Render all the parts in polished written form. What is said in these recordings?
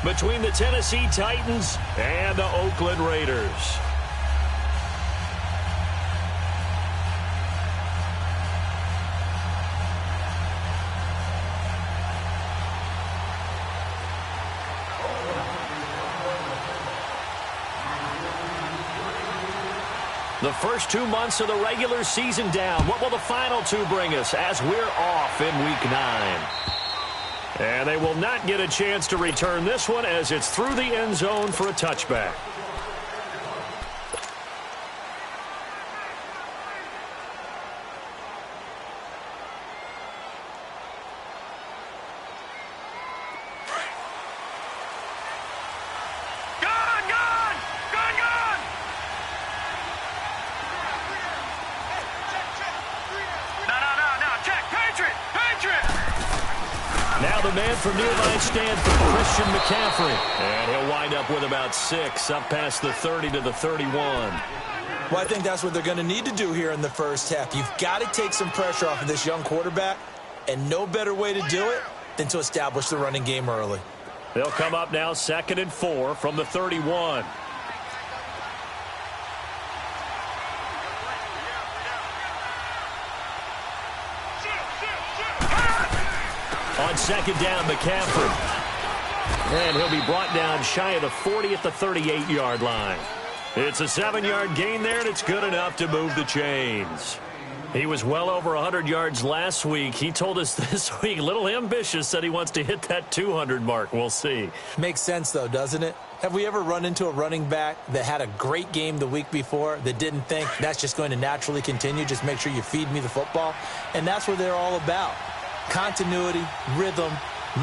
between the Tennessee Titans and the Oakland Raiders. The first 2 months of the regular season down. What will the final two bring us as we're off in Week 9? And they will not get a chance to return this one as it's through the end zone for a touchback. From nearby Stanford, Christian McCaffrey. And he'll wind up with about 6, up past the 30 to the 31. Well, I think that's what they're going to need to do here in the first half. You've got to take some pressure off of this young quarterback, and no better way to do it than to establish the running game early. They'll come up now 2nd and 4 from the 31. On 2nd down, McCaffrey. And he'll be brought down shy of the 40 at the 38-yard line. It's a 7-yard gain there, and it's good enough to move the chains. He was well over 100 yards last week. He told us this week, a little ambitious, said he wants to hit that 200 mark. We'll see. Makes sense, though, doesn't it? Have we ever run into a running back that had a great game the week before that didn't think that's just going to naturally continue? Just make sure you feed me the football. And that's what they're all about. Continuity, rhythm,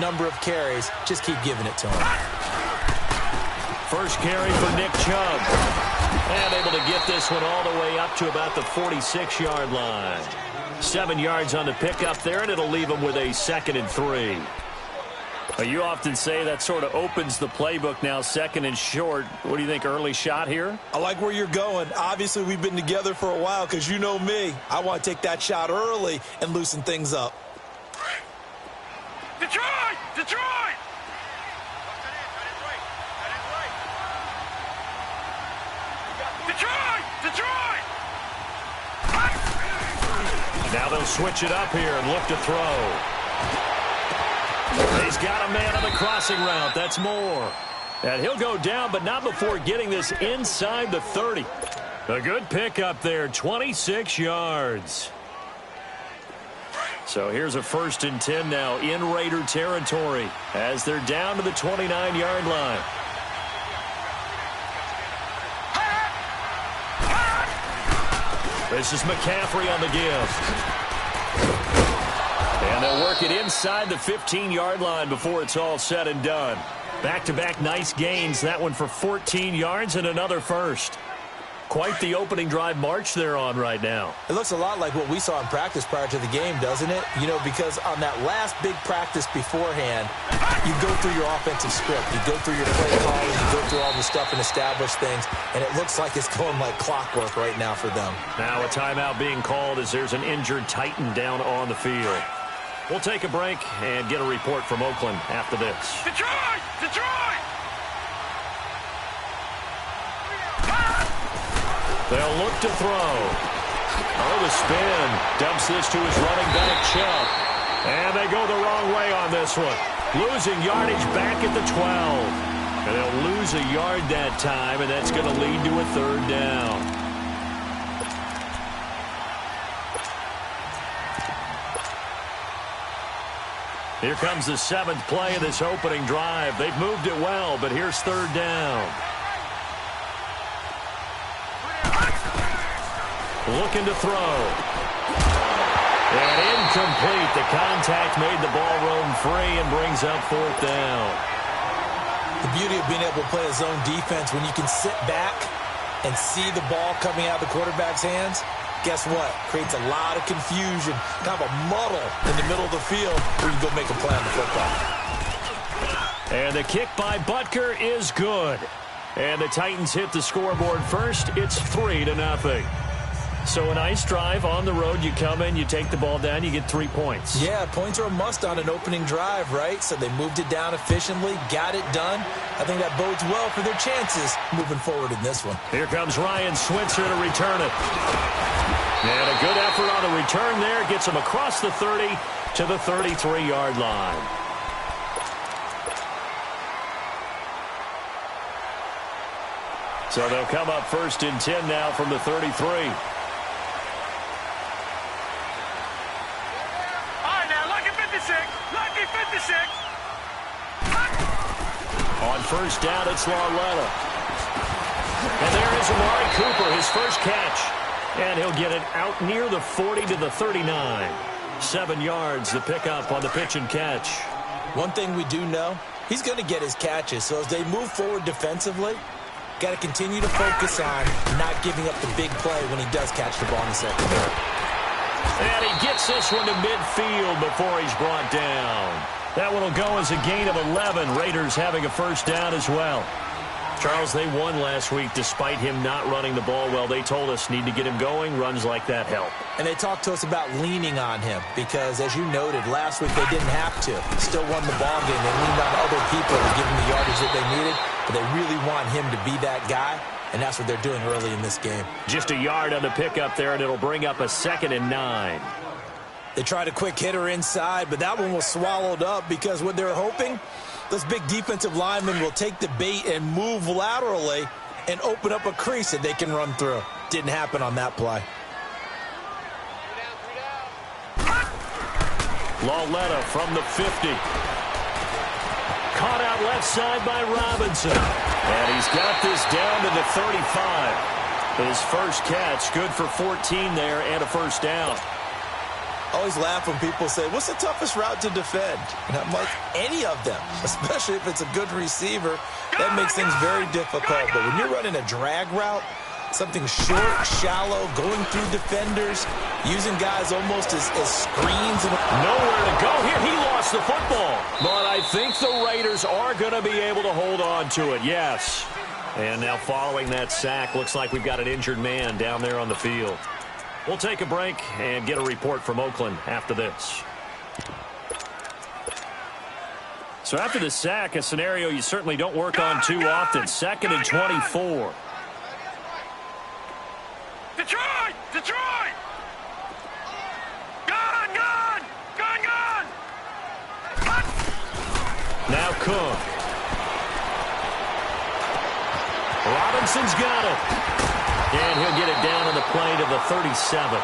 number of carries. Just keep giving it to him. First carry for Nick Chubb. And able to get this one all the way up to about the 46-yard line. 7 yards on the pickup there, and it'll leave him with a 2nd and 3. You often say that sort of opens the playbook now, 2nd and short. What do you think, early shot here? I like where you're going. Obviously, we've been together for a while because you know me. I want to take that shot early and loosen things up. Detroit! Detroit! Detroit! Detroit! Now they'll switch it up here and look to throw. He's got a man on the crossing route. That's Moore. And he'll go down, but not before getting this inside the 30. A good pickup there, 26 yards. So here's a 1st and 10 now in Raider territory as they're down to the 29-yard line. This is McCaffrey on the give. And they'll work it inside the 15-yard line before it's all said and done. Back-to-back nice gains. That one for 14 yards and another first. Quite the opening drive march they're on right now. It looks a lot like what we saw in practice prior to the game, doesn't it? You know, because on that last big practice beforehand, you go through your offensive script. You go through your play calling. You go through all the stuff and establish things. And it looks like it's going like clockwork right now for them. Now a timeout being called as there's an injured Titan down on the field. We'll take a break and get a report from Oakland after this. Detroit! Detroit! They'll look to throw. Oh, the spin. Dumps this to his running back, Chubb. And they go the wrong way on this one. Losing yardage back at the 12. And they'll lose a yard that time, and that's going to lead to a 3rd down. Here comes the 7th play of this opening drive. They've moved it well, but here's 3rd down. Looking to throw. And incomplete. The contact made the ball roam free and brings up 4th down. The beauty of being able to play a zone defense when you can sit back and see the ball coming out of the quarterback's hands, guess what? Creates a lot of confusion, kind of a muddle in the middle of the field where you go make a play on the football. And the kick by Butker is good. And the Titans hit the scoreboard first. It's 3-0. So a nice drive on the road. You come in, you take the ball down, you get 3 points. Yeah, points are a must on an opening drive, right? So they moved it down efficiently, got it done. I think that bodes well for their chances moving forward in this one. Here comes Ryan Switzer to return it. And a good effort on the return there. Gets him across the 30 to the 33-yard line. So they'll come up 1st and 10 now from the 33. On 1st down, it's Lauletta. And there is Amari Cooper, his first catch. And he'll get it out near the 40 to the 39. 7 yards, the pickup on the pitch and catch. One thing we do know, he's going to get his catches. So as they move forward defensively, got to continue to focus on not giving up the big play when he does catch the ball in the secondary. And he gets this one to midfield before he's brought down. That one will go as a gain of 11. Raiders having a 1st down as well. Charles, they won last week despite him not running the ball well. They told us need to get him going. Runs like that help. And they talked to us about leaning on him because, as you noted, last week they didn't have to. Still won the ball game. They leaned on other people to give him the yardage that they needed, but they really want him to be that guy, and that's what they're doing early in this game. Just a yard on the pickup there, and it'll bring up a 2nd and 9. They tried a quick hitter inside, but that one was swallowed up because what they're hoping, those big defensive linemen will take the bait and move laterally and open up a crease that they can run through. Didn't happen on that play. Lauletta from the 50. Caught out left side by Robinson. And he's got this down to the 35. His first catch, good for 14 there and a 1st down. Always laugh when people say, what's the toughest route to defend? And I'm like, any of them, especially if it's a good receiver. That makes things very difficult. But when you're running a drag route, something short, shallow, going through defenders, using guys almost as screens. Nowhere to go here. He lost the football. But I think the Raiders are going to be able to hold on to it, yes. And now following that sack, looks like we've got an injured man down there on the field. We'll take a break and get a report from Oakland after this. So after the sack, a scenario you certainly don't work on too often. 2nd and 24. Detroit! Detroit! Gone! Gone! Gone! Gone! Now Cook. Robinson's got it. And he'll get it down on the play to the 37.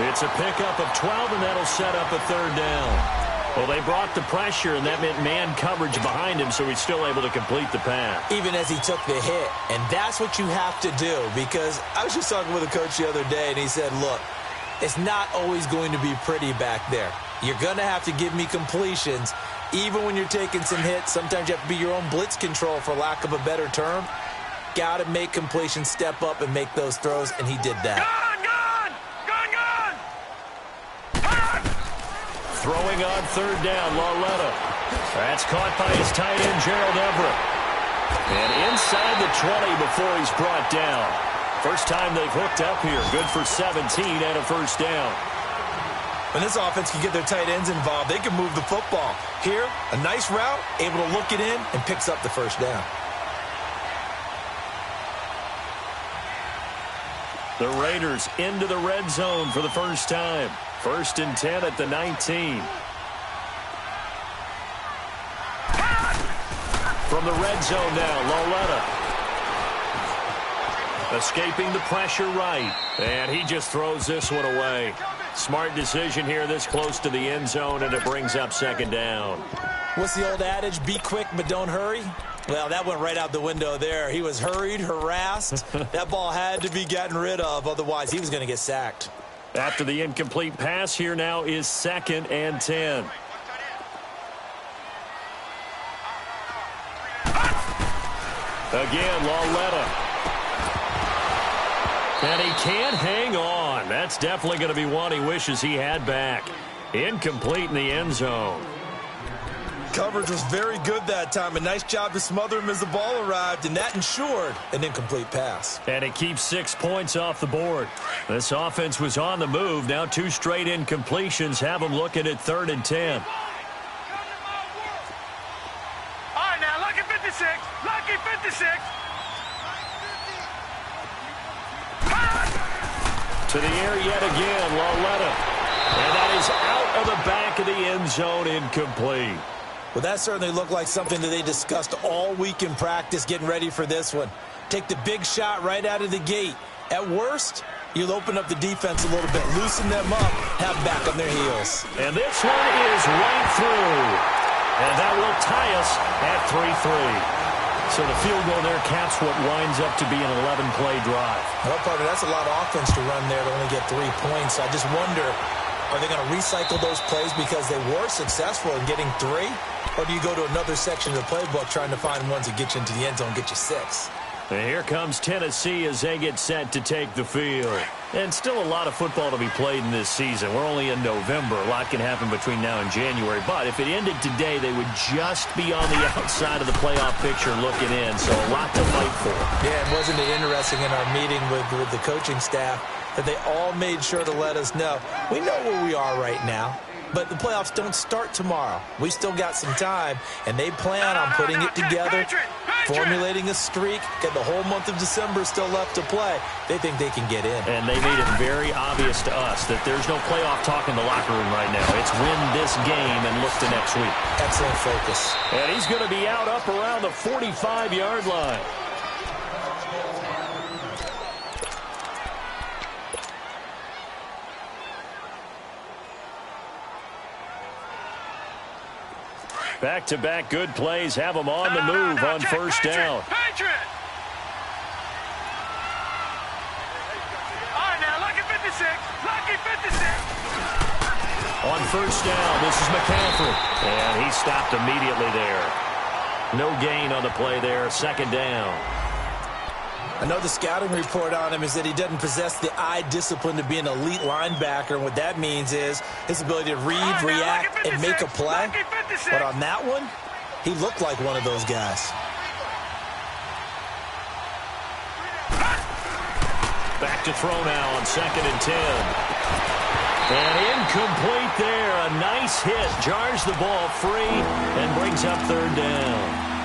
It's a pickup of 12, and that'll set up a 3rd down. Well, they brought the pressure, and that meant man coverage behind him, so he's still able to complete the pass. Even as he took the hit. And that's what you have to do, because I was just talking with a coach the other day, and he said, look, it's not always going to be pretty back there. You're going to have to give me completions. Even when you're taking some hits, sometimes you have to be your own blitz control, for lack of a better term. Got to make completions, step up and make those throws, and he did that. Gone! Gone! Gone! Gone! Throwing on 3rd down, Lauletta. That's caught by his tight end, Gerald Everett. And inside the 20 before he's brought down. First time they've hooked up here. Good for 17 and a 1st down. When this offense can get their tight ends involved, they can move the football. Here, a nice route, able to look it in, and picks up the 1st down. The Raiders into the red zone for the first time. 1st and 10 at the 19. From the red zone now, Lauletta. Escaping the pressure right. And he just throws this one away. Smart decision here this close to the end zone, and it brings up 2nd down. What's the old adage? Be quick, but don't hurry. Well, that went right out the window there. He was hurried, harassed. That ball had to be gotten rid of, otherwise he was going to get sacked. After the incomplete pass, here now is 2nd and 10. Again, Lauletta. And he can't hang on. That's definitely going to be one he wishes he had back. Incomplete in the end zone. coverage was very good that time. A nice job to smother him as the ball arrived, and that ensured an incomplete pass. And it keeps 6 points off the board. This offense was on the move. Now 2 straight incompletions have them looking at 3rd and 10. All right, now, lucky 56. Lucky 56. To the air yet again, Laletta. And that is out of the back of the end zone, incomplete. Well, that certainly looked like something that they discussed all week in practice getting ready for this one. Take the big shot right out of the gate. At worst, you'll open up the defense a little bit, loosen them up, have them back on their heels. And this one is right through. And that will tie us at 3-3. So the field goal there caps what winds up to be an 11-play drive. Well, partner, that's a lot of offense to run there to only get 3 points. I just wonder, are they going to recycle those plays because they were successful in getting 3? Or do you go to another section of the playbook trying to find ones that get you into the end zone, get you 6? And here comes Tennessee as they get set to take the field. And still a lot of football to be played in this season. We're only in November. A lot can happen between now and January. But if it ended today, they would just be on the outside of the playoff picture looking in. So a lot to fight for. Yeah, and wasn't it interesting in our meeting with the coaching staff that they all made sure to let us know, we know where we are right now. But the playoffs don't start tomorrow. We still got some time, and they plan on putting it together, formulating a streak, get the whole month of December still left to play. They think they can get in. And they made it very obvious to us that there's no playoff talk in the locker room right now. It's win this game and look to next week. Excellent focus. And he's going to be out up around the 45-yard line. Back-to-back good plays have them on the move on first down. Patriot! All right, now, lucky 56. Lucky 56. On first down, this is McCaffrey. And he stopped immediately there. No gain on the play there. Second down. I know the scouting report on him is that he doesn't possess the eye discipline to be an elite linebacker. And what that means is his ability to read, react, and make a play. But on that one, he looked like one of those guys. Back to throw now on 2nd and 10. And incomplete there. A nice hit. Jars the ball free and brings up 3rd down.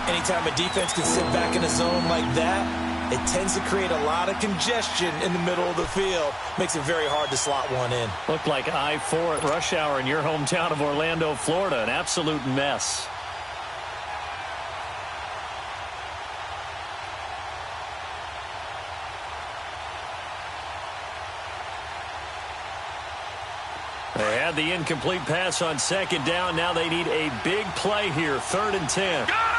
Anytime a defense can sit back in a zone like that, it tends to create a lot of congestion in the middle of the field. Makes it very hard to slot one in. Looked like I-4 at rush hour in your hometown of Orlando, Florida. An absolute mess. They had the incomplete pass on 2nd down. Now they need a big play here. 3rd and 10. Gun!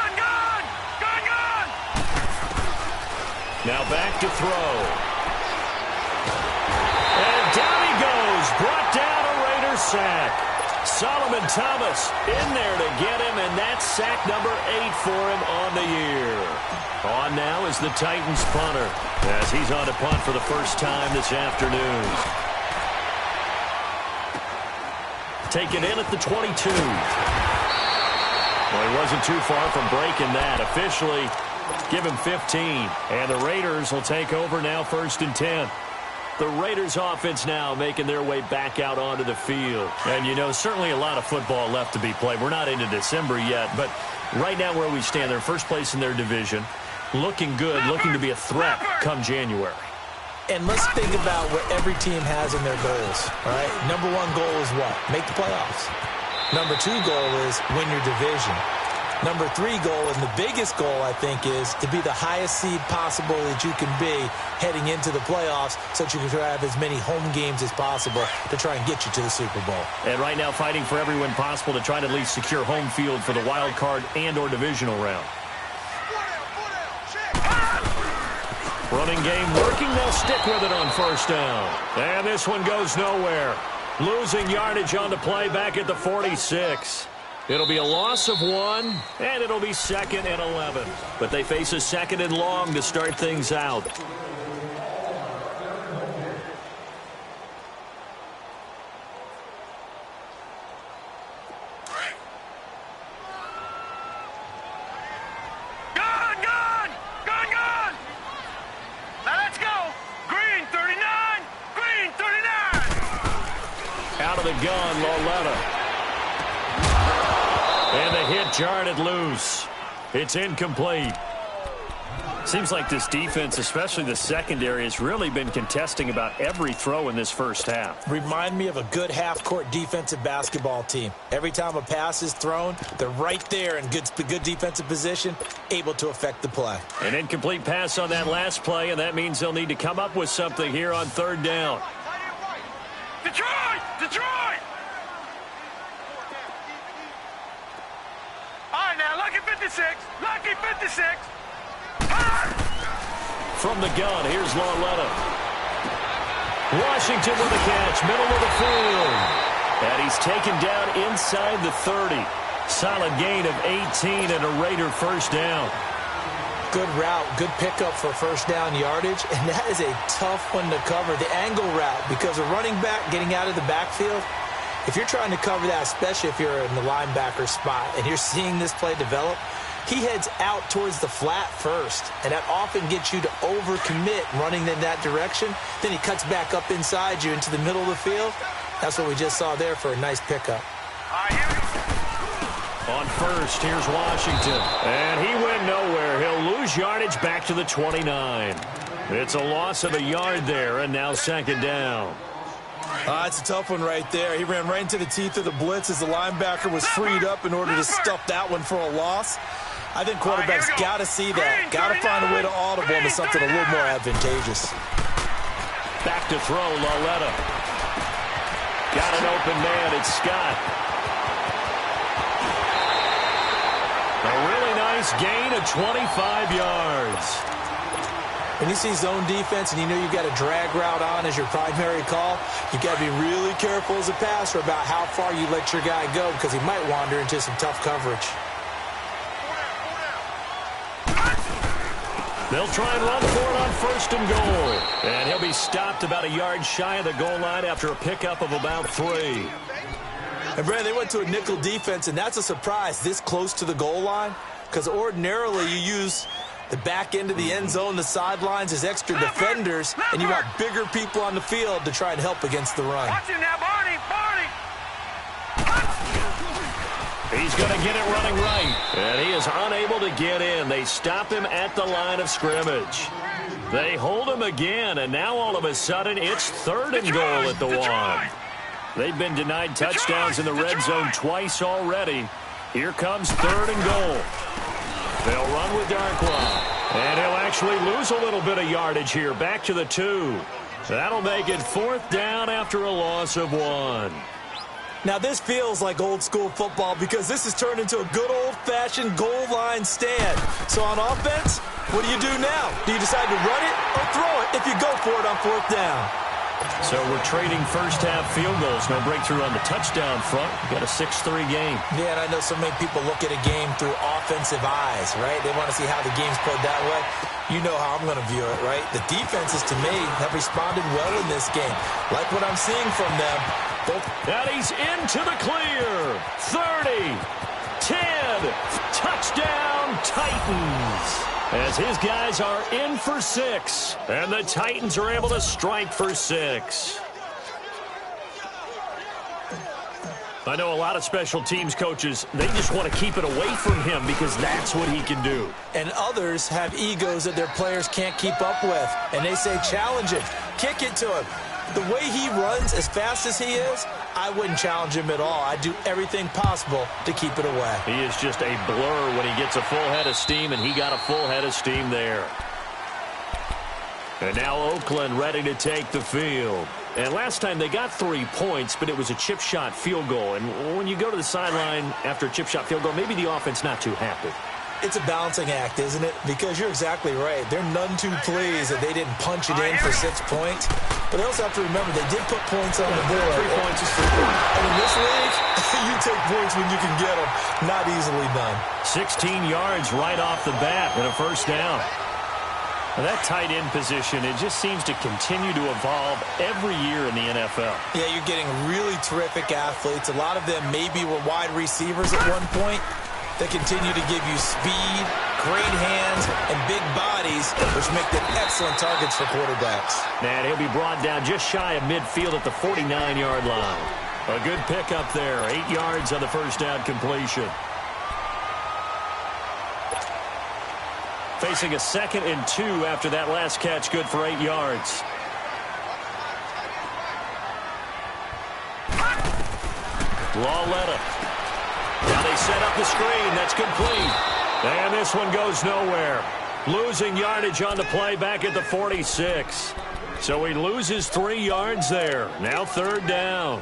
Now back to throw. And down he goes. Brought down a Raider sack. Solomon Thomas in there to get him, and that's sack number 8 for him on the year. On now is the Titans punter as he's on to punt for the first time this afternoon. Taken in at the 22. Well, he wasn't too far from breaking that. Officially, give him 15. And the Raiders will take over now 1st and 10. The Raiders offense now making their way back out onto the field. And, you know, certainly a lot of football left to be played. We're not into December yet, but right now where we stand, they're first place in their division. Looking good, looking to be a threat come January. And let's think about what every team has in their goals, all right? Number 1 goal is what? Make the playoffs. Number 2 goal is win your division. Number 3 goal, and the biggest goal, I think, is to be the highest seed possible that you can be heading into the playoffs so that you can have as many home games as possible to try and get you to the Super Bowl. And right now fighting for every win possible to try to at least secure home field for the wild card and or divisional round. Running game working. They'll stick with it on first down. And this one goes nowhere. Losing yardage on the play back at the 46. It'll be a loss of 1, and it'll be 2nd and 11. But they face a 2nd and long to start things out. the gun, Lauletta. And the hit jarred it loose. It's incomplete. Seems like this defense, especially the secondary, has really been contesting about every throw in this first half. Remind me of a good half-court defensive basketball team. Every time a pass is thrown, they're right there in good defensive position, able to affect the play. An incomplete pass on that last play, and that means they'll need to come up with something here on third down. Detroit! Detroit! All right, now, lucky 56. Lucky 56. From the gun, here's Lauletta. Washington with the catch, middle of the field. And he's taken down inside the 30. Solid gain of 18 and a Raider first down. Good route, good pickup for first down yardage, and that is a tough one to cover, the angle route, because a running back getting out of the backfield, if you're trying to cover that, especially if you're in the linebacker spot and you're seeing this play develop, he heads out towards the flat first, and that often gets you to overcommit running in that direction. Then he cuts back up inside you into the middle of the field. That's what we just saw there for a nice pickup. On first, here's Washington. And he went nowhere. He'll lose yardage back to the 29. It's a loss of a yard there, and now second down. It's a tough one right there. He ran right into the teeth of the blitz as the linebacker was freed up in order to stuff that one for a loss. I think quarterbacks got to see that. Got to find a way to audible into something a little more advantageous. Back to throw, Lauletta. Got an open man, it's Scott. A really nice gain of 25 yards. When you see zone defense and you know you've got a drag route on as your primary call, you've got to be really careful as a passer about how far you let your guy go because he might wander into some tough coverage. They'll try and run for it on first and goal. And he'll be stopped about a yard shy of the goal line after a pickup of about 3. And, Brad, they went to a nickel defense, and that's a surprise this close to the goal line because ordinarily you use the back end of the end zone, the sidelines as extra defenders, and you want bigger people on the field to try and help against the run. Watch him now, Barney! Barney! He's going to get it running right. And he is unable to get in. They stop him at the line of scrimmage. They hold him again, and now all of a sudden it's third and goal at the 1. They've been denied touchdowns in the red zone twice already. Here comes third and goal. They'll run with Darkwa. And he'll actually lose a little bit of yardage here. Back to the 2. That'll make it fourth down after a loss of 1. Now, this feels like old-school football because this has turned into a good old-fashioned goal line stand. So on offense, what do you do now? Do you decide to run it or throw it if you go for it on fourth down? So we're trading first-half field goals. No breakthrough on the touchdown front. We've got a 6-3 game. Yeah, and I know so many people look at a game through offensive eyes, right? They want to see how the game's played that way. You know how I'm going to view it, right? The defenses, to me, have responded well in this game. Like what I'm seeing from them. And he's into the clear. 30, 10, touchdown Titans. As his guys are in for 6. And the Titans are able to strike for 6. I know a lot of special teams coaches, they just want to keep it away from him because that's what he can do. And others have egos that their players can't keep up with. And they say, challenge him, kick it to him. The way he runs as fast as he is, I wouldn't challenge him at all. I'd do everything possible to keep it away. He is just a blur when he gets a full head of steam, and he got a full head of steam there. And now Oakland ready to take the field. And last time they got 3 points, but it was a chip shot field goal. And when you go to the sideline after a chip shot field goal, maybe the offense not too happy. It's a balancing act, isn't it? Because you're exactly right. They're none too pleased that they didn't punch it in for 6 points. But they also have to remember they did put points on the board. 3 points is 3 points. And in this league, you take points when you can get them. Not easily done. 16 yards right off the bat and a first down. Now that tight end position, it just seems to continue to evolve every year in the NFL. Yeah, you're getting really terrific athletes. A lot of them maybe were wide receivers at one point. They continue to give you speed, great hands, and big bodies, which make them excellent targets for quarterbacks. And he'll be brought down just shy of midfield at the 49-yard line. A good pickup there. 8 yards on the first down completion. Facing a 2nd and 2 after that last catch, good for 8 yards. Lawletta. Now they set up the screen. That's complete. And this one goes nowhere. Losing yardage on the play back at the 46. So he loses 3 yards there. Now 3rd down.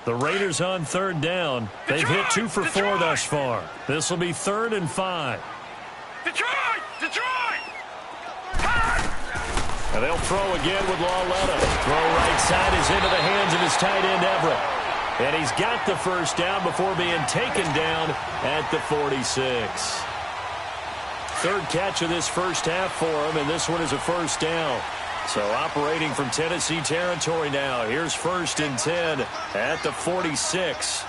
The Raiders on 3rd down. They've hit 2 for 4 thus far. This will be 3rd and 5. Detroit! Detroit! And they'll throw again with Lawletta. Throw right side is into the hands of his tight end, Everett. And he's got the first down before being taken down at the 46. 3rd catch of this first half for him, and this one is a first down. So operating from Tennessee territory now. Here's 1st and 10 at the 46.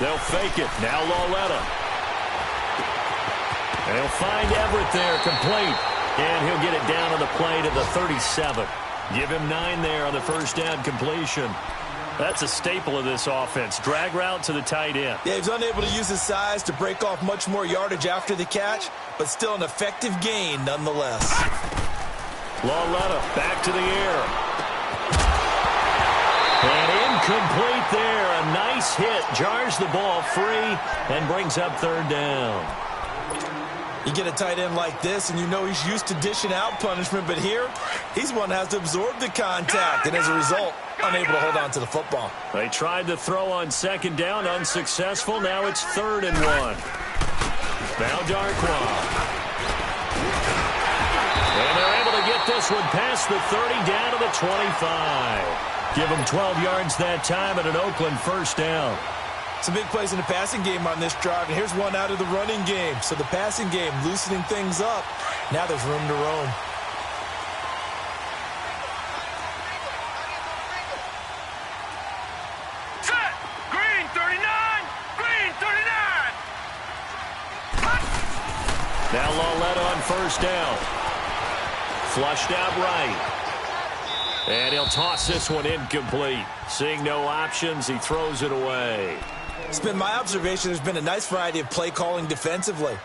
They'll fake it. Now Lawletta. And he'll find Everett there, complete. And he'll get it down on the play to the 37. Give him 9 there on the first down completion. That's a staple of this offense. Drag route to the tight end. Yeah, he's unable to use his size to break off much more yardage after the catch, but still an effective gain nonetheless. Lawletta back to the air. And incomplete there. A nice hit. Jars the ball free and brings up 3rd down. You get a tight end like this, and you know he's used to dishing out punishment, but here, he's one that has to absorb the contact, and as a result, unable to hold on to the football. They tried to throw on 2nd down, unsuccessful. Now it's 3rd and 1. Now Darkwa. And they're able to get this one past the 30 down to the 25. Give them 12 yards that time and an Oakland first down. Some big plays in the passing game on this drive, and here's one out of the running game. So the passing game loosening things up. Now there's room to roam. Set! Green 39! Green 39! Now Lawletta on first down. Flushed out right. And he'll toss this one incomplete. Seeing no options, he throws it away. It's been my observation there's been a nice variety of play calling defensively.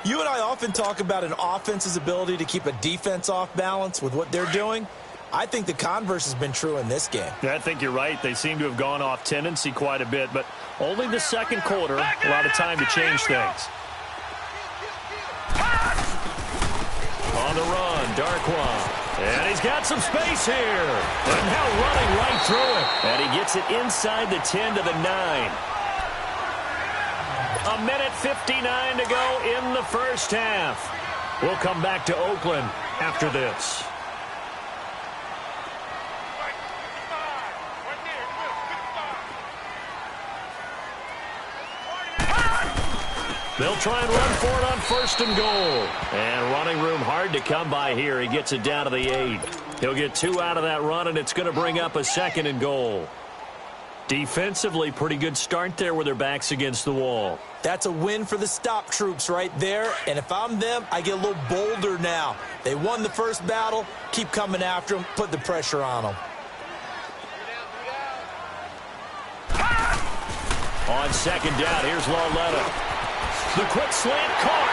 You and I often talk about an offense's ability to keep a defense off balance with what they're doing. I think the converse has been true in this game. I think you're right. They seem to have gone off tendency quite a bit, but only the 2nd quarter, a lot of time to change things. On the run, Darkwa. And he's got some space here. And now running right through it. And he gets it inside the 10 to the 9. A minute 59 to go in the first half. We'll come back to Oakland after this. They'll try and run for it on 1st and goal. And running room hard to come by here. He gets it down to the 8. He'll get 2 out of that run, and it's going to bring up a 2nd and goal. Defensively, pretty good start there with their backs against the wall. That's a win for the stop troops right there. And if I'm them, I get a little bolder now. They won the first battle. Keep coming after them. Put the pressure on them. On 2nd down, here's Lawletta. The quick slant caught.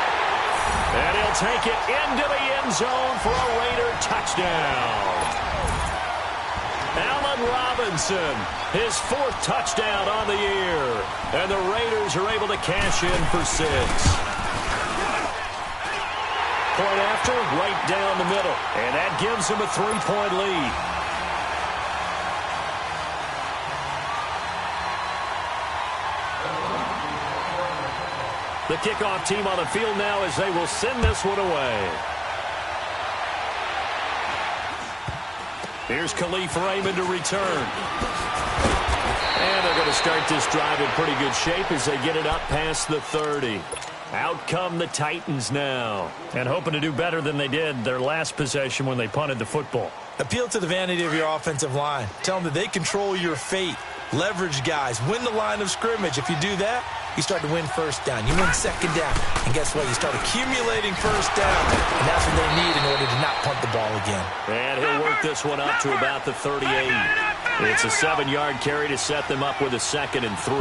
And he'll take it into the end zone for a Raider touchdown. Allen Robinson, his 4th touchdown on the year. And the Raiders are able to cash in for 6. Point after, right down the middle. And that gives them a 3-point lead. The kickoff team on the field now as they will send this one away. Here's Khalif Raymond to return. And they're going to start this drive in pretty good shape as they get it up past the 30. Out come the Titans now. And hoping to do better than they did their last possession when they punted the football. Appeal to the vanity of your offensive line. Tell them that they control your fate. Leverage guys. Win the line of scrimmage. If you do that, you start to win first down. You win second down. And guess what? You start accumulating first downs. And that's what they need in order to not punt the ball again. And he'll work this one up to about the 38. It's a 7-yard carry to set them up with a 2nd and 3.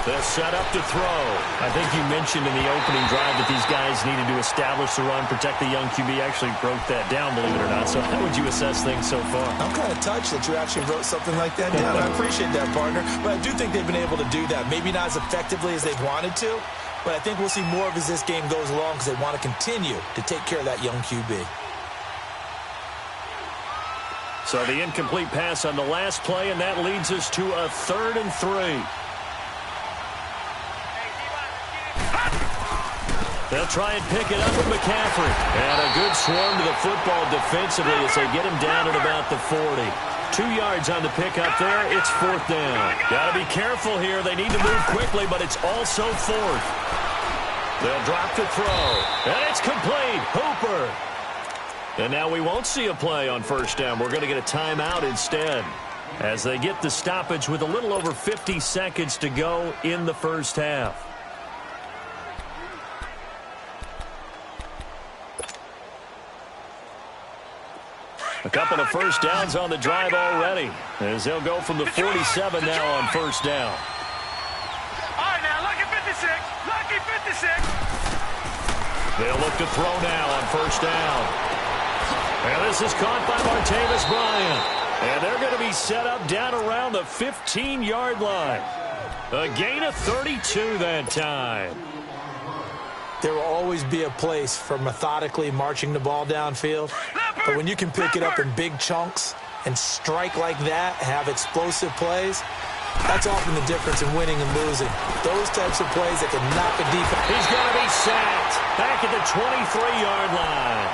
They'll set up to throw. I think you mentioned in the opening drive that these guys needed to establish the run, protect the young QB. Actually broke that down, believe it or not. So how would you assess things so far? I'm kind of touched that you actually wrote something like that down. I appreciate that, partner. But I do think they've been able to do that. Maybe not as effectively as they've wanted to, but I think we'll see more of as this game goes along because they want to continue to take care of that young QB. So the incomplete pass on the last play, and that leads us to a 3rd and 3. They'll try and pick it up with McCaffrey. And a good swarm to the football defensively as they get him down at about the 40. 2 yards on the pickup there. It's 4th down. Got to be careful here. They need to move quickly, but it's also 4th. They'll drop the throw. And it's complete. Hooper. And now we won't see a play on 1st down. We're going to get a timeout instead as they get the stoppage with a little over 50 seconds to go in the first half. A couple of first downs on the drive already as they'll go from the 47 now on 1st down. All right, now, lucky 56. Lucky 56. They'll look to throw now on 1st down. And this is caught by Martavis Bryant. And they're going to be set up down around the 15-yard line. A gain of 32 that time. There will always be a place for methodically marching the ball downfield. But when you can pick it up in big chunks and strike like that, have explosive plays, that's often the difference in winning and losing. Those types of plays that can knock a defense. He's going to be sacked back at the 23-yard line.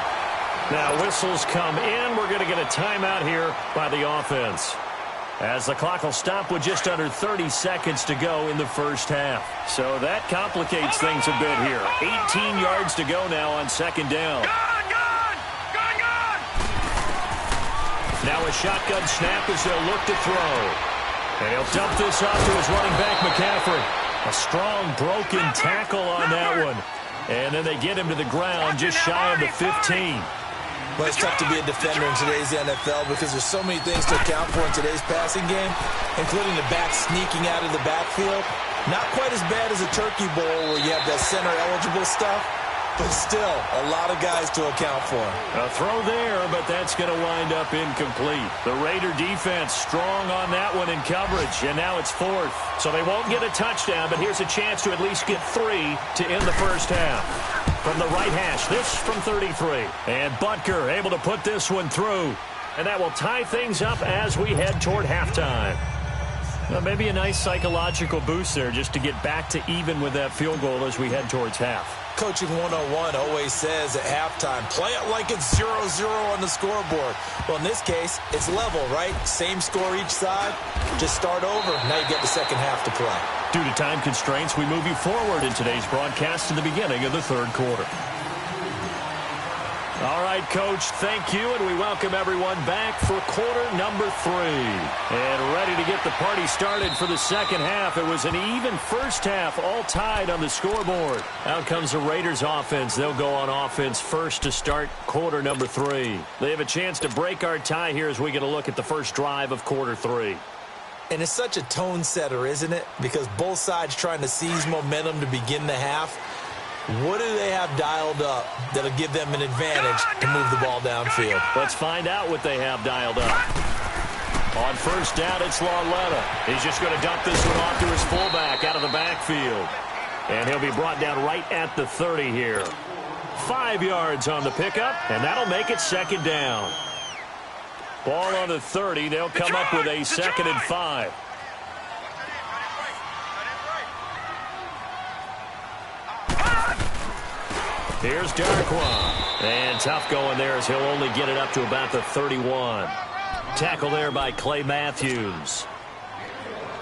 Now whistles come in. We're going to get a timeout here by the offense, as the clock will stop with just under 30 seconds to go in the first half. So that complicates things a bit here. 18 yards to go now on 2nd down. Now a shotgun snap as they'll look to throw. And he'll dump this off to his running back, McCaffrey. A strong broken tackle on that one. And then they get him to the ground just shy of the 15. Well, it's tough to be a defender in today's NFL because there's so many things to account for in today's passing game, including the back sneaking out of the backfield. Not quite as bad as a turkey bowl where you have that center-eligible stuff, but still a lot of guys to account for. A throw there, but that's going to wind up incomplete. The Raider defense strong on that one in coverage, and now it's 4th. So they won't get a touchdown, but here's a chance to at least get 3 to end the first half. From the right hash, this from 33. And Butker able to put this one through. And that will tie things up as we head toward halftime. Well, maybe a nice psychological boost there just to get back to even with that field goal as we head towards half. Coaching 101 always says at halftime, play it like it's 0-0 on the scoreboard. Well, in this case, it's level, right? Same score each side. Just start over. Now you get the second half to play. Due to time constraints, we move you forward in today's broadcast to the beginning of the 3rd quarter. All right, Coach, thank you, and we welcome everyone back for quarter number 3. And ready to get the party started for the second half. It was an even first half, all tied on the scoreboard. Out comes the Raiders offense. They'll go on offense first to start quarter number 3. They have a chance to break our tie here as we get a look at the first drive of quarter 3. And it's such a tone setter, isn't it? Because both sides trying to seize momentum to begin the half. What do they have dialed up that'll give them an advantage to move the ball downfield? Let's find out what they have dialed up. On 1st down, it's Lauletta. He's just going to dump this one off to his fullback out of the backfield. And he'll be brought down right at the 30 here. 5 yards on the pickup, and that'll make it 2nd down. Ball on the 30. They'll come up with a 2nd and 5. Here's Darquan. And tough going there as he'll only get it up to about the 31. Tackle there by Clay Matthews.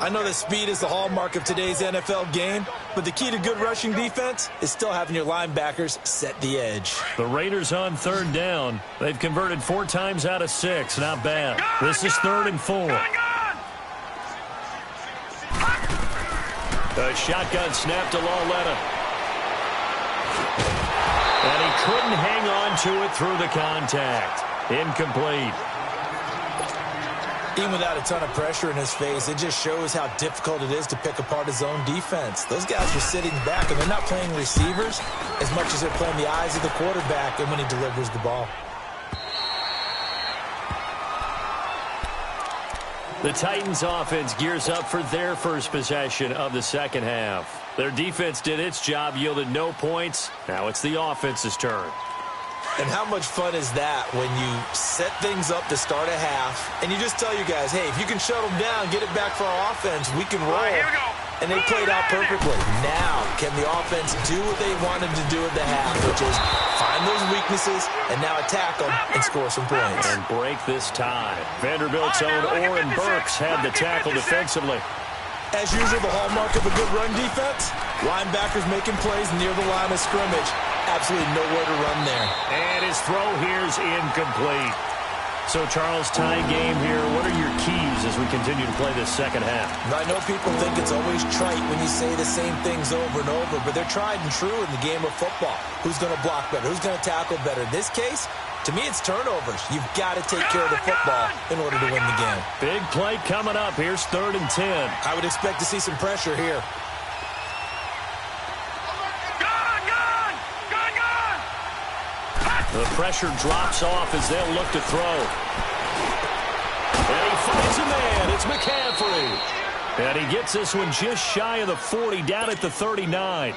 I know that speed is the hallmark of today's NFL game, but the key to good rushing defense is still having your linebackers set the edge. The Raiders on 3rd down. They've converted 4 times out of 6. Not bad. This is 3rd and 4. A shotgun snap to Lauletta. And he couldn't hang on to it through the contact. Incomplete. Even without a ton of pressure in his face, it just shows how difficult it is to pick apart his own defense. Those guys were sitting back, and they're not playing receivers as much as they're playing the eyes of the quarterback and when he delivers the ball. The Titans offense gears up for their first possession of the second half. Their defense did its job, yielded no points. Now it's the offense's turn. And how much fun is that when you set things up to start a half and you just tell your guys, hey, if you can shut them down, get it back for our offense, we can roll. Right, here we go. And they played out perfectly. Now, can the offense do what they wanted to do at the half, which is find those weaknesses and now attack them and score some points. And break this tie. Vanderbilt's own Oren Burks had the tackle defensively. As usual, the hallmark of a good run defense, linebackers making plays near the line of scrimmage. Absolutely nowhere to run there. And his throw here's incomplete. So, Charles, tie game here. What are your keys as we continue to play this second half? I know people think it's always trite when you say the same things over and over, but they're tried and true in the game of football. Who's going to block better? Who's going to tackle better? In this case, to me, it's turnovers. You've got to take care of the football in order to win the game. Big play coming up. Here's 3rd and 10. I would expect to see some pressure here. The pressure drops off as they'll look to throw. And he finds a man. It's McCaffrey. And he gets this one just shy of the 40, down at the 39.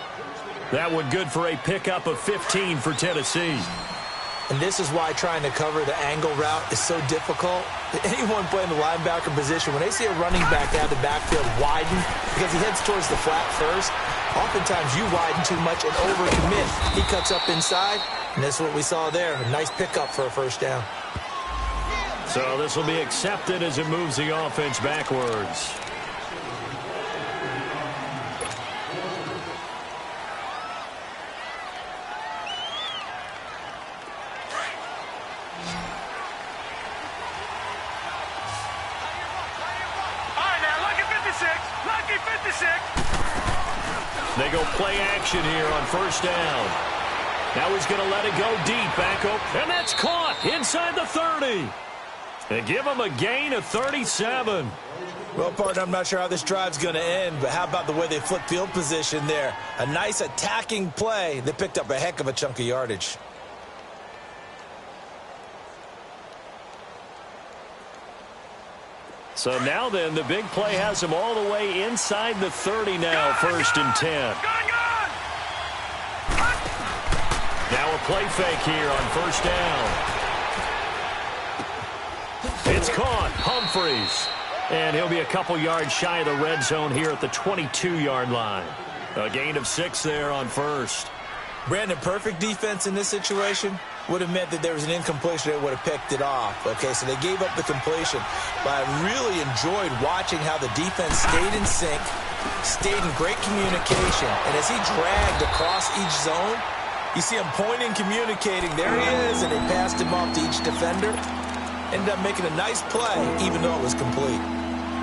That one good for a pickup of 15 for Tennessee. And this is why trying to cover the angle route is so difficult. Anyone playing the linebacker position, when they see a running back out of the backfield widen because he heads towards the flat first, oftentimes you widen too much and overcommit. He cuts up inside, and that's what we saw there. A nice pickup for a first down. So this will be accepted as it moves the offense backwards. They go play action here on first down. Now he's going to let it go deep, back up, and that's caught inside the 30. They give him a gain of 37. Well, partner, I'm not sure how this drive's going to end, but how about the way they flip field position there? A nice attacking play that picked up a heck of a chunk of yardage. So now then, the big play has him all the way inside the 30 now, 1st and 10. Now a play fake here on first down. It's caught. Humphreys. And he'll be a couple yards shy of the red zone here at the 22-yard line. A gain of 6 there on first. Brandon, perfect defense in this situation would have meant that there was an incompletion. They would have picked it off. Okay, so they gave up the completion. But I really enjoyed watching how the defense stayed in sync, stayed in great communication. And as he dragged across each zone, you see him pointing, communicating. There he is, and they passed him off to each defender. Ended up making a nice play, even though it was complete.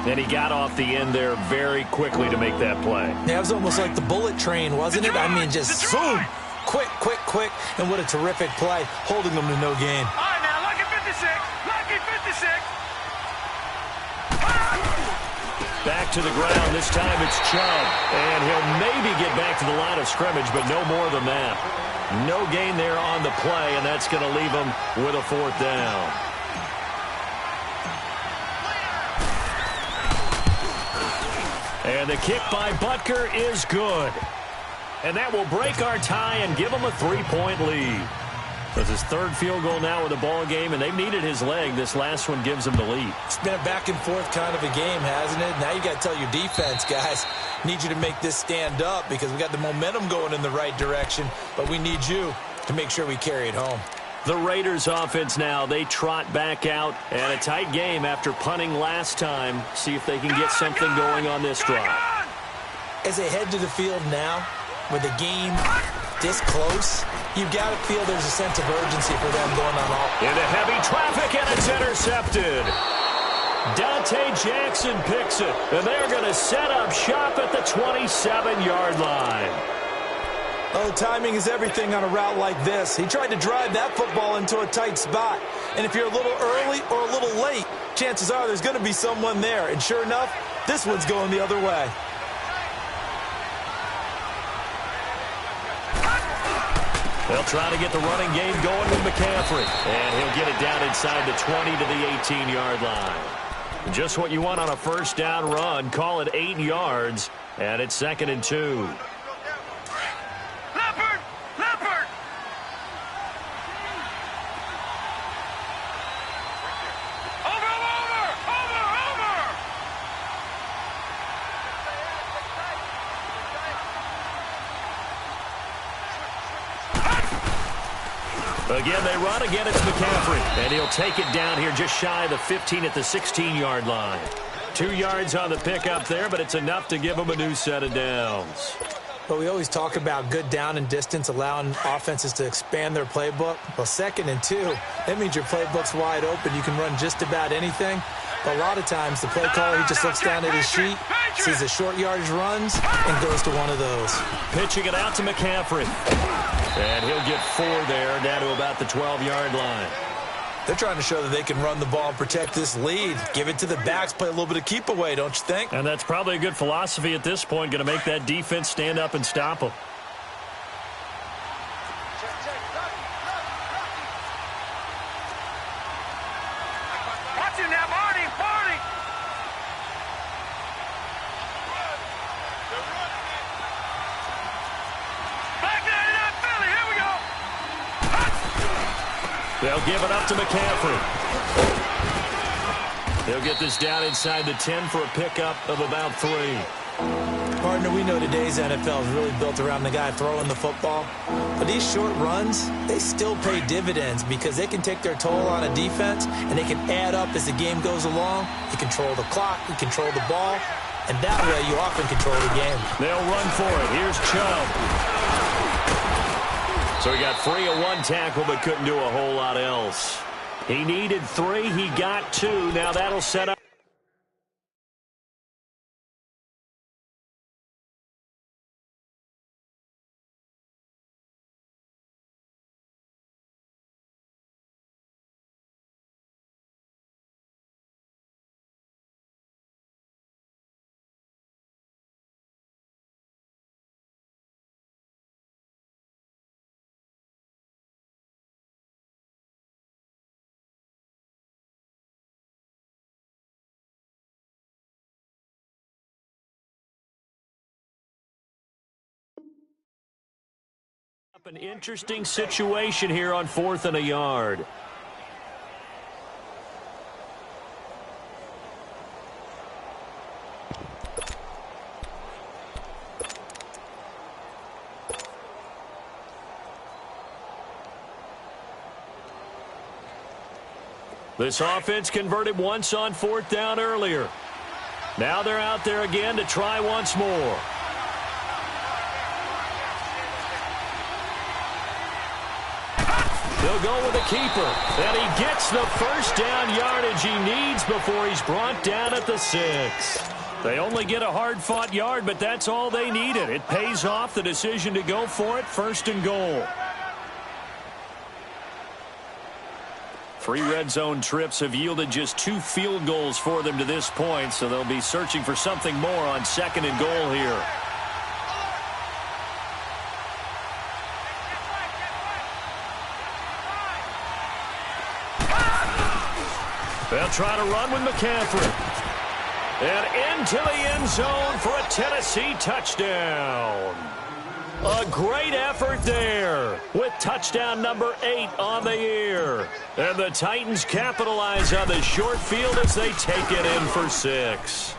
And he got off the end there very quickly to make that play. Yeah, it was almost like the bullet train, wasn't it? I mean, just zoom. Quick, quick, quick. And what a terrific play, holding them to no gain. All right, now, lucky 56. Lucky 56. Back to the ground. This time it's Chubb. And he'll maybe get back to the line of scrimmage, but no more than that. No gain there on the play, and that's going to leave him with a 4th down. And the kick by Butker is good. And that will break our tie and give him a 3-point lead. That's his 3rd field goal now in the ball game, and they've needed his leg. This last one gives him the lead. It's been a back-and-forth kind of a game, hasn't it? Now you got to tell your defense, guys, need you to make this stand up because we got the momentum going in the right direction, but we need you to make sure we carry it home. The Raiders offense now, they trot back out, and a tight game after punting last time. See if they can get something going on this drive. As they head to the field now, with the game this close, you've got to feel there's a sense of urgency for them going on all. Into heavy traffic, and it's intercepted. Dante Jackson picks it, and they're going to set up shop at the 27-yard line. Oh, timing is everything on a route like this. He tried to drive that football into a tight spot. And if you're a little early or a little late, chances are there's going to be someone there. And sure enough, this one's going the other way. They'll try to get the running game going with McCaffrey. And he'll get it down inside the 20 to the 18-yard line. Just what you want on a first down run. Call it 8 yards, and it's 2nd and 2. Again, they run. Again, it's McCaffrey. And he'll take it down here just shy of the 15 at the 16-yard line. 2 yards on the pickup there, but it's enough to give him a new set of downs. But we always talk about good down and distance, allowing offenses to expand their playbook. Well, 2nd and 2, that means your playbook's wide open. You can run just about anything. But a lot of times, the play caller, he just looks down at his sheet, sees the short yardage runs, and goes to one of those. Pitching it out to McCaffrey. And he'll get 4 there, down to about the 12-yard line. They're trying to show that they can run the ball and protect this lead. Give it to the backs, play a little bit of keep away, don't you think? And that's probably a good philosophy at this point, going to make that defense stand up and stop them. Watch it now, Marty. Back there in that Philly. Here we go. They'll give it up to McCaffrey. They'll get this down inside the 10 for a pickup of about 3. Partner, we know today's NFL is really built around the guy throwing the football. But these short runs, they still pay dividends because they can take their toll on a defense, and they can add up as the game goes along. You control the clock, you control the ball, and that way you often control the game. They'll run for it. Here's Chubb. So he got free of 1 tackle but couldn't do a whole lot else. He needed 3. He got 2. Now that'll set up. An interesting situation here on 4th and a yard. This offense converted once on 4th down earlier. Now they're out there again to try once more. He'll go with a keeper, and he gets the first down yardage he needs before he's brought down at the 6. They only get a hard-fought yard, but that's all they needed. It pays off the decision to go for it, 1st and goal. 3 red zone trips have yielded just 2 field goals for them to this point, so they'll be searching for something more on 2nd and goal here. They'll try to run with McCaffrey. And into the end zone for a Tennessee touchdown. A great effort there with touchdown number 8 on the year. And the Titans capitalize on the short field as they take it in for 6.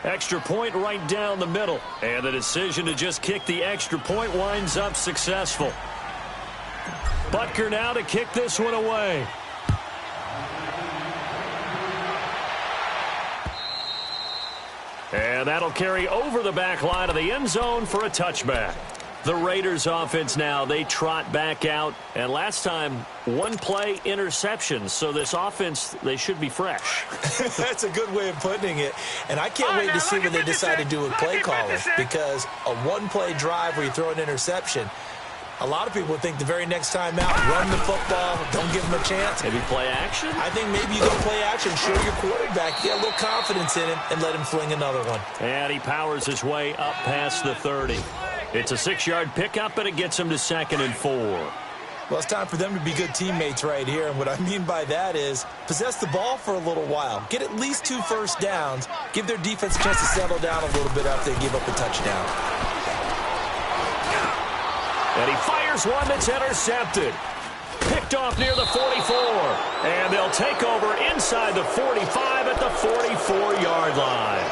Extra point right down the middle. And the decision to just kick the extra point winds up successful. Butker now to kick this one away. And that'll carry over the back line of the end zone for a touchback. The Raiders offense now, they trot back out. And last time, one play interception. So this offense, they should be fresh. That's a good way of putting it. And I can't wait to see what they decide to do with play calling. Because a one-play drive where you throw an interception, a lot of people think the very next time out, run the football, don't give him a chance. Maybe play action? I think maybe you go play action, show your quarterback, get a little confidence in him, and let him fling another one. And he powers his way up past the 30. It's a 6-yard pickup, and it gets him to 2nd and 4. Well, it's time for them to be good teammates right here. And what I mean by that is possess the ball for a little while. Get at least 2 first downs. Give their defense a chance to settle down a little bit after they give up a touchdown. And he fires one that's intercepted. Picked off near the 44. And they'll take over inside the 45 at the 44-yard line.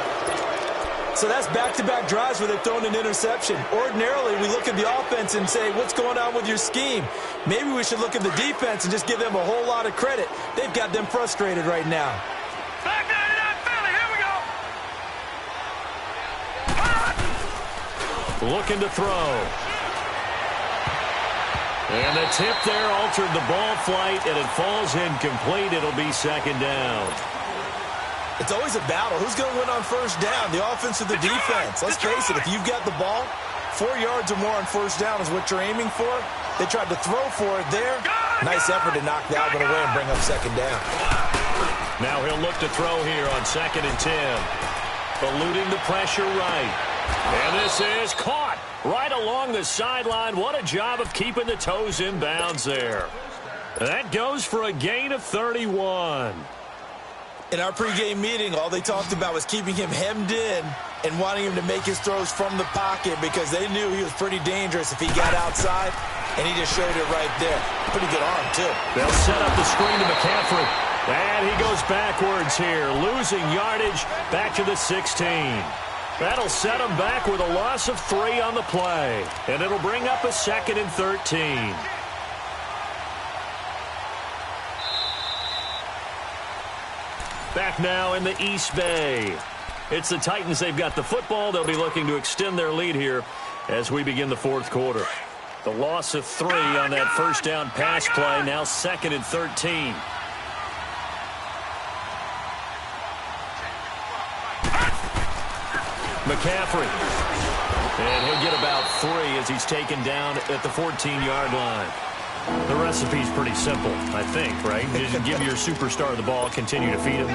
So that's back-to-back drives where they've thrown an interception. Ordinarily, we look at the offense and say, what's going on with your scheme? Maybe we should look at the defense and just give them a whole lot of credit. They've got them frustrated right now. Back 99 Philly, here we go. Looking to throw. And the tip there altered the ball flight, and it falls incomplete. It'll be 2nd down. It's always a battle. Who's going to win on first down, the offense or the defense? Let's face it, if you've got the ball, 4 yards or more on first down is what you're aiming for. They tried to throw for it there. Nice effort to knock that one away and bring up 2nd down. Now he'll look to throw here on 2nd and 10. Eluding the pressure right. And this is caught right along the sideline. What a job of keeping the toes in bounds there. That goes for a gain of 31. In our pregame meeting, all they talked about was keeping him hemmed in and wanting him to make his throws from the pocket because they knew he was pretty dangerous if he got outside, and he just showed it right there. Pretty good arm, too. They'll set up the screen to McCaffrey. And he goes backwards here, losing yardage back to the 16. That'll set him back with a loss of 3 on the play. And it'll bring up a 2nd and 13. Back now in the East Bay. It's the Titans. They've got the football. They'll be looking to extend their lead here as we begin the 4th quarter. The loss of 3 on that first down pass play. Now 2nd and 13. McCaffrey. And he'll get about 3 as he's taken down at the 14-yard line. The recipe's pretty simple, I think, right? Just give your superstar the ball, continue to feed him.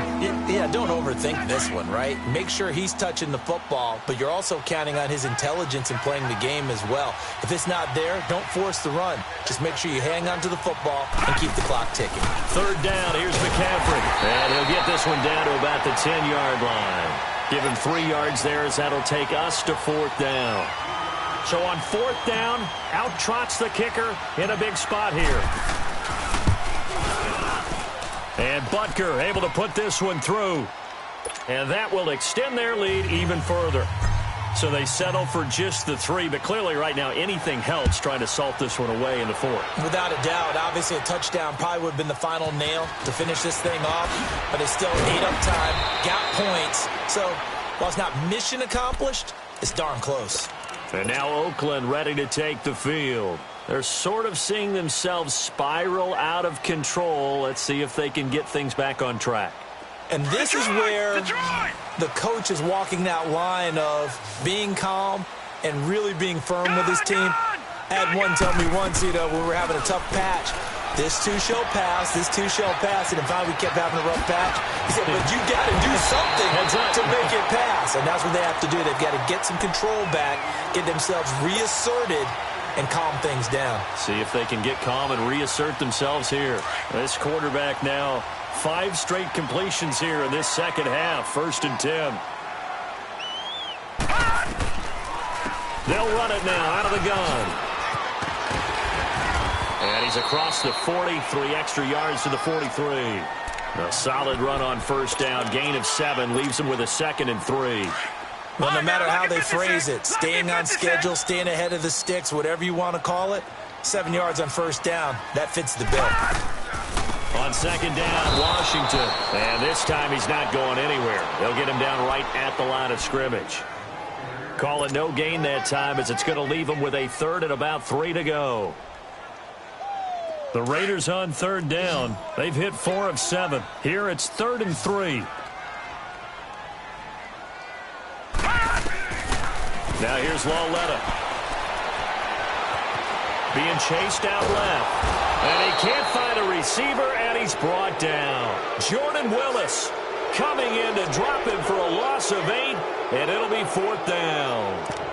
Yeah, don't overthink this one, right? Make sure he's touching the football, but you're also counting on his intelligence in playing the game as well. If it's not there, don't force the run. Just make sure you hang on to the football and keep the clock ticking. 3rd down, here's McCaffrey. And he'll get this one down to about the 10-yard line. Give him 3 yards there as that'll take us to 4th down. So on 4th down, out trots the kicker in a big spot here. And Butker able to put this one through. And that will extend their lead even further. So they settle for just the 3, but clearly right now anything helps trying to salt this one away in the 4th. Without a doubt, obviously a touchdown probably would have been the final nail to finish this thing off, but it's still 8 up time, got points. So while it's not mission accomplished, it's darn close. And now Oakland ready to take the field. They're sort of seeing themselves spiral out of control. Let's see if they can get things back on track. And this is where the coach is walking that line of being calm and really being firm with his team. I had one tell me once, when we were having a tough patch, this too shall pass, this too shall pass, and finally we kept having a rough patch. He said, but you got to do something to make it pass, and that's what they have to do. They've got to get some control back, get themselves reasserted, and calm things down. See if they can get calm and reassert themselves here. This quarterback now, 5 straight completions here in this second half, 1st and 10. They'll run it now out of the gun. And he's across the 40, 3 extra yards to the 43. A solid run on 1st down, gain of 7, leaves him with a 2nd and 3. Well, no matter how they phrase it, staying on schedule, staying ahead of the sticks, whatever you want to call it, 7 yards on 1st down, that fits the bill. On 2nd down, Washington. And this time he's not going anywhere. They'll get him down right at the line of scrimmage. Call it no gain that time as it's going to leave them with a third and about 3 to go. The Raiders on third down. They've hit 4 of 7. Here it's 3rd and 3. Now here's Lauletta. Being chased out left. And he can't find a receiver, and he's brought down. Jordan Willis coming in to drop him for a loss of 8, and it'll be 4th down.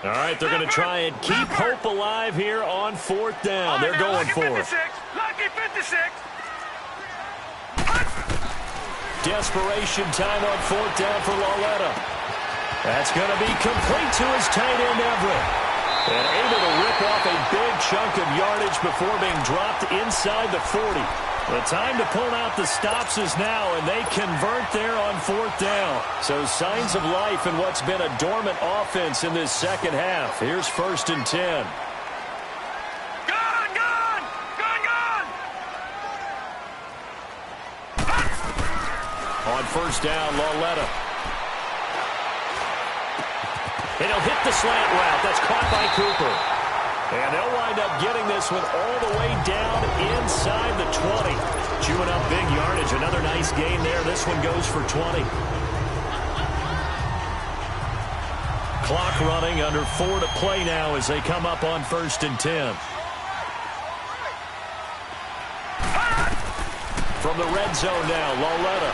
All right, they're going to try and keep hope alive here on 4th down. They're going for it. Lucky 56. Desperation time on 4th down for Lauletta. That's going to be complete to his tight end, Everett. And able to rip off a big chunk of yardage before being dropped inside the 40. The time to pull out the stops is now, and they convert there on 4th down. So signs of life in what's been a dormant offense in this second half. Here's 1st and 10. On 1st down, Lauletta. And he'll hit the slant route. That's caught by Cooper. And they'll wind up getting this one all the way down inside the 20. Chewing up big yardage. Another nice gain there. This one goes for 20. Clock running under 4 to play now as they come up on 1st and 10. From the red zone now, Lauletta.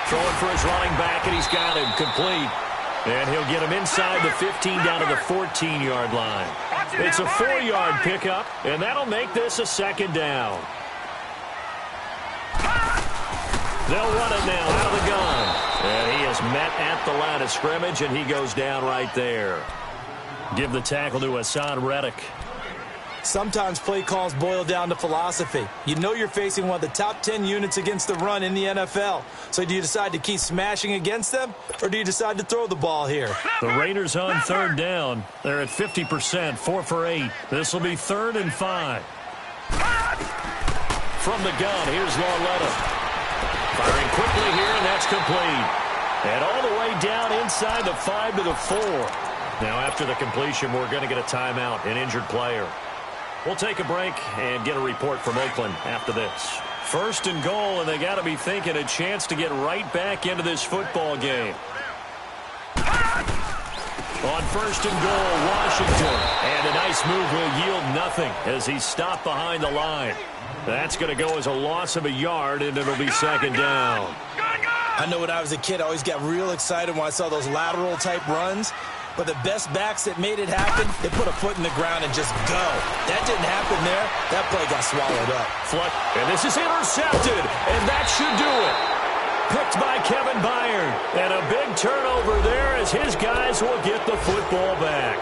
Throwing for his running back, and he's got him complete. And he'll get him inside the 15 down to the 14-yard line. It's a 4-yard pickup, and that'll make this a 2nd down. They'll run it now out of the gun. And he is met at the line of scrimmage, and he goes down right there. Give the tackle to Hassan Reddick. Sometimes play calls boil down to philosophy. You know you're facing one of the top 10 units against the run in the NFL. So do you decide to keep smashing against them, or do you decide to throw the ball here? The Raiders on 3rd down. They're at 50%, 4 for 8. This will be 3rd and 5. From the gun, here's Lauletta. Firing quickly here, and that's complete. And all the way down inside the 5 to the 4. Now after the completion, we're going to get a timeout, an injured player. We'll take a break and get a report from Oakland after this. 1st and goal, and they got to be thinking a chance to get right back into this football game. On 1st and goal, Washington. And a nice move will yield nothing as he's stopped behind the line. That's going to go as a loss of a yard, and it'll be 2nd down. I know when I was a kid, I always got real excited when I saw those lateral-type runs. But the best backs that made it happen, they put a foot in the ground and just go. That didn't happen there. That play got swallowed up. And this is intercepted, and that should do it. Picked by Kevin Byard. And a big turnover there as his guys will get the football back.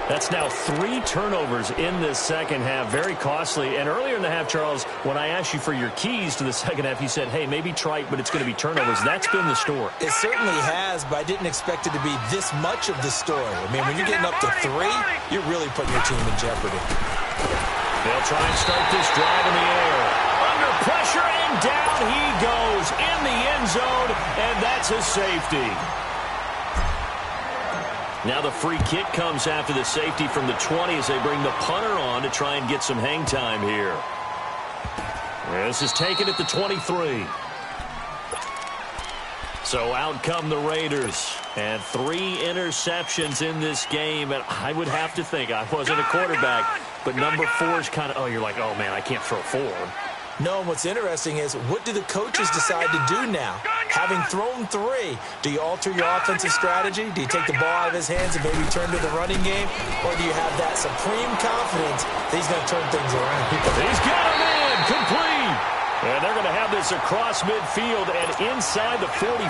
That's now 3 turnovers in this second half. Very costly. And earlier in the half, Charles, when I asked you for your keys to the second half, you said, hey, maybe trite, but it's going to be turnovers. That's been the story. It certainly has, but I didn't expect it to be this much of the story. I mean, when you're getting up to 3, you're really putting your team in jeopardy. They'll try and start this drive in the air. Under pressure, and down he goes in the end zone, and that's a safety. Now the free kick comes after the safety from the 20 as they bring the punter on to try and get some hang time here. This is taken at the 23. So out come the Raiders. And 3 interceptions in this game. And I would have to think, I wasn't a quarterback, but number 4 is kind of, oh, you're like, oh, man, I can't throw 4. No, and what's interesting is, what do the coaches decide to do now? Having thrown 3, do you alter your offensive strategy? Do you take the ball out of his hands and maybe turn to the running game? Or do you have that supreme confidence that he's going to turn things around? He's got him in, complete. And they're going to have this across midfield and inside the 45.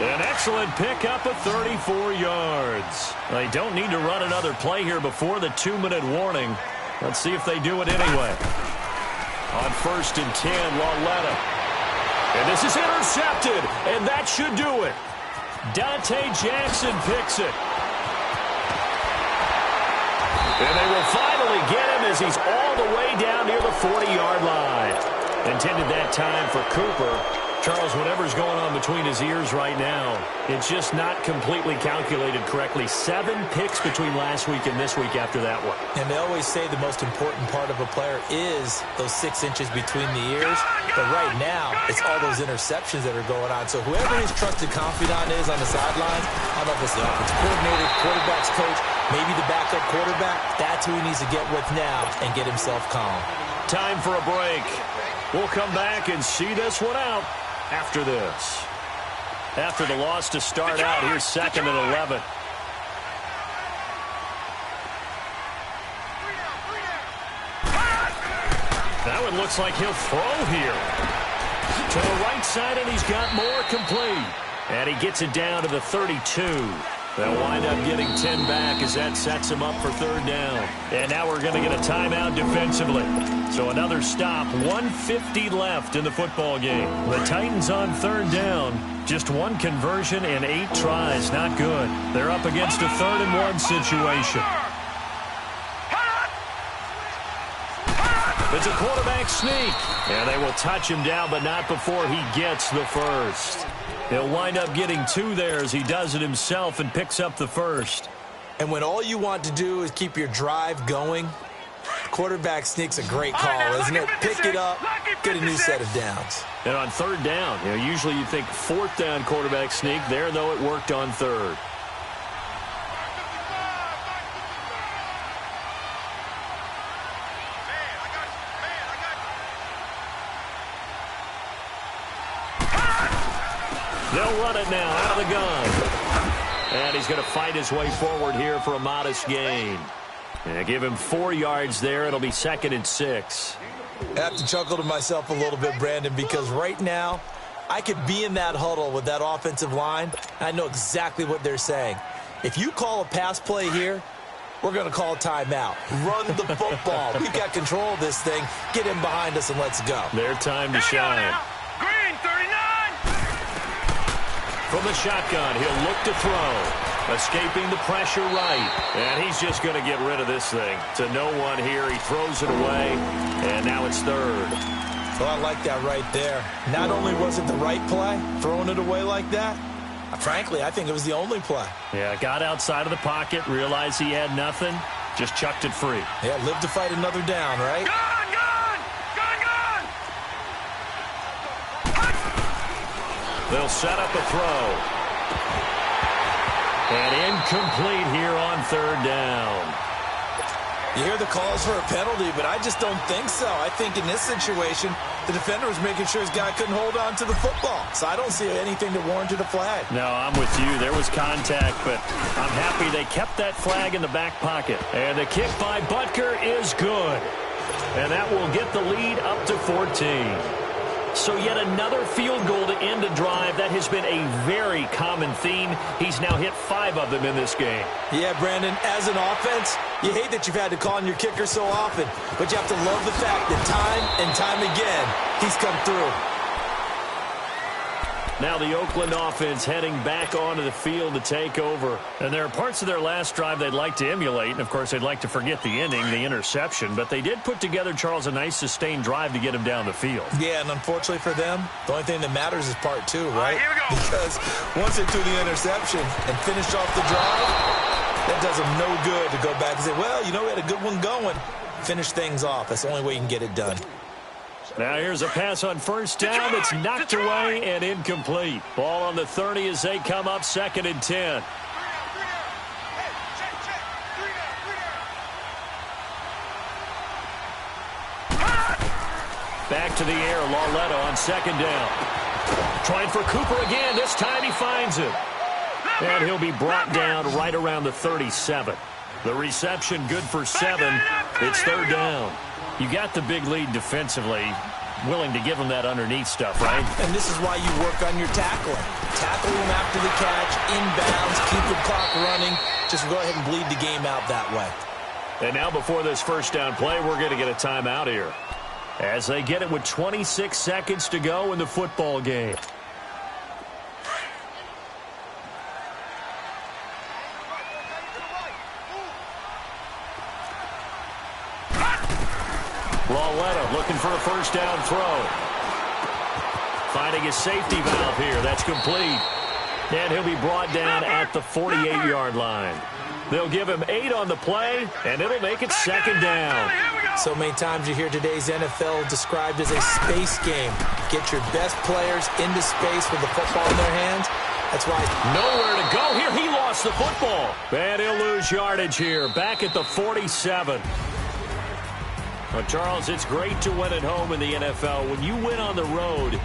An excellent pickup of 34 yards. They don't need to run another play here before the 2-minute warning. Let's see if they do it anyway. On 1st and 10, Lauletta. And this is intercepted, and that should do it. Dante Jackson picks it. And they will finally get him as he's all the way down near the 40-yard line. Intended that time for Cooper. Charles, whatever's going on between his ears right now, it's just not completely calculated correctly. 7 picks between last week and this week after that one. And they always say the most important part of a player is those 6 inches between the ears. But right now, it's all those interceptions that are going on. So whoever his trusted confidant is on the sidelines, I don't know if it's the offensive coordinator, quarterback's coach, maybe the backup quarterback, that's who he needs to get with now and get himself calm. Time for a break. We'll come back and see this one out after this. After the loss to start out, here's 2nd and 11. That one looks like he'll throw here. To the right side, and he's got more complete. And he gets it down to the 32. They'll wind up getting 10 back as that sets him up for 3rd down. And now we're going to get a timeout defensively. So another stop, 1:50 left in the football game. The Titans on 3rd down. Just 1 conversion and 8 tries. Not good. They're up against a 3rd and 1 situation. It's a quarterback sneak. And they will touch him down, but not before he gets the first. He'll wind up getting 2 there as he does it himself and picks up the first. And when all you want to do is keep your drive going, quarterback sneak's a great call, isn't it? Pick it up, get a new set of downs. And on 3rd down, usually you think 4th down quarterback sneak. There, though, it worked on 3rd. They'll run it now out of the gun. And he's going to fight his way forward here for a modest gain. And give him 4 yards there. It'll be 2nd and 6. I have to chuckle to myself a little bit, Brandon, because right now I could be in that huddle with that offensive line. I know exactly what they're saying. If you call a pass play here, we're going to call a timeout. Run the football. We've got control of this thing. Get in behind us and let's go. Their time to shine. Green, 39. From the shotgun, he'll look to throw. Escaping the pressure right. And he's just going to get rid of this thing. To no one here. He throws it away. And now it's 3rd. Well, I like that right there. Not only was it the right play, throwing it away like that, frankly, I think it was the only play. Yeah, got outside of the pocket, realized he had nothing, just chucked it free. Yeah, live to fight another down, right? Gun, gun! Gun, gun! They'll set up a throw. And incomplete here on 3rd down. You hear the calls for a penalty, but I just don't think so. I think in this situation, the defender was making sure his guy couldn't hold on to the football. So I don't see anything that warranted a flag. No, I'm with you. There was contact, but I'm happy they kept that flag in the back pocket. And the kick by Butker is good. And that will get the lead up to 14. So yet another field goal to end a drive. That has been a very common theme. He's now hit 5 of them in this game. Yeah, Brandon, as an offense, you hate that you've had to call on your kicker so often, but you have to love the fact that time and time again, he's come through. Now the Oakland offense heading back onto the field to take over. And there are parts of their last drive they'd like to emulate. And, of course, they'd like to forget the ending, the interception. But they did put together, Charles, a nice sustained drive to get him down the field. Yeah, and unfortunately for them, the only thing that matters is part 2, right? Here we go. Because once they threw the interception and finished off the drive, that does them no good to go back and say, well, we had a good one going. Finish things off. That's the only way you can get it done. Now here's a pass on 1st down. It's knocked away and incomplete. Ball on the 30 as they come up 2nd and 10. Back to the air, Lauletta on 2nd down. Trying for Cooper again. This time he finds it. And he'll be brought down right around the 37. The reception good for 7. It's 3rd down. You got the big lead defensively, willing to give them that underneath stuff, right? And this is why you work on your tackling. Tackle them after the catch, inbounds, keep the clock running. Just go ahead and bleed the game out that way. And now before this 1st down play, we're going to get a timeout here. As they get it with 26 seconds to go in the football game. for a first down throw. Finding a safety valve here. That's complete. And he'll be brought down at the 48-yard line. They'll give him 8 on the play, and it'll make it second down. So many times you hear today's NFL described as a space game. Get your best players into space with the football in their hands. That's why. Nowhere to go here. He lost the football. And he'll lose yardage here. Back at the 47. Well, Charles, it's great to win at home in the NFL. When you win on the road,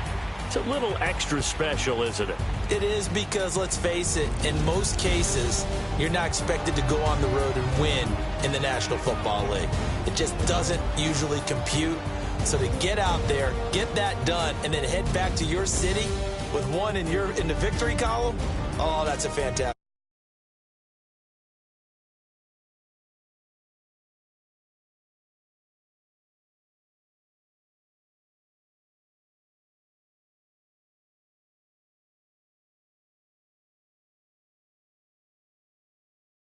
it's a little extra special, isn't it? It is, because, let's face it, in most cases, you're not expected to go on the road and win in the National Football League. It just doesn't usually compute. So to get out there, get that done, and then head back to your city with one in the victory column, oh, that's a fantastic.